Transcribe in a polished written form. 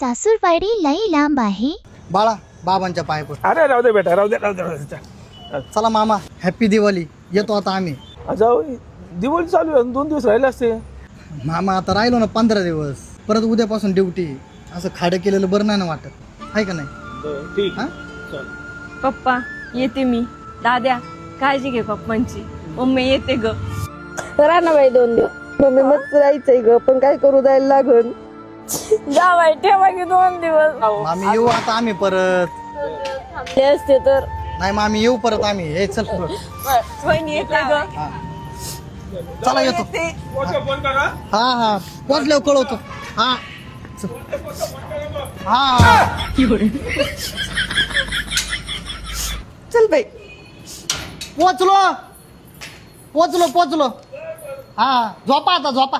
सासूरवाडी लई लांब आहे. बाळा बाबांच्या पाय पड. अरे राहू दे बेटा, राहू दे. चला मामा, हॅपी दिवाळी. येतो आता आम्ही. जाऊ, दिवाळी चालू आहे, 2 दिवस राहिले असते. मामा आता राहिलो ना 15 दिवस, परत उद्यापासून ड्युटी. असं खाडं केलेलं बरं नाही ना वाटत, आहे का नाही? ठीक. हा? पप्पा येते मी. दाद्या काळजी घे पप्पांची. मम्मी येते ग. करा ना बाई 2 दिवस. मम्मी मस्त राहायचंय ग, पण काय करू द्यायला लागल. जावाय ठेवा की 2 दिवस. मामी येऊ आता आम्ही परत. थांबले असते तर. नाही मामी येऊ परत आम्ही. हे चल वहिनी येते ग. हा. चला येतो. फोन करा. हा पोचल्यावर कळवतो. हा हा. चल बाई. पोचलो. हा झोपा आता झोपा.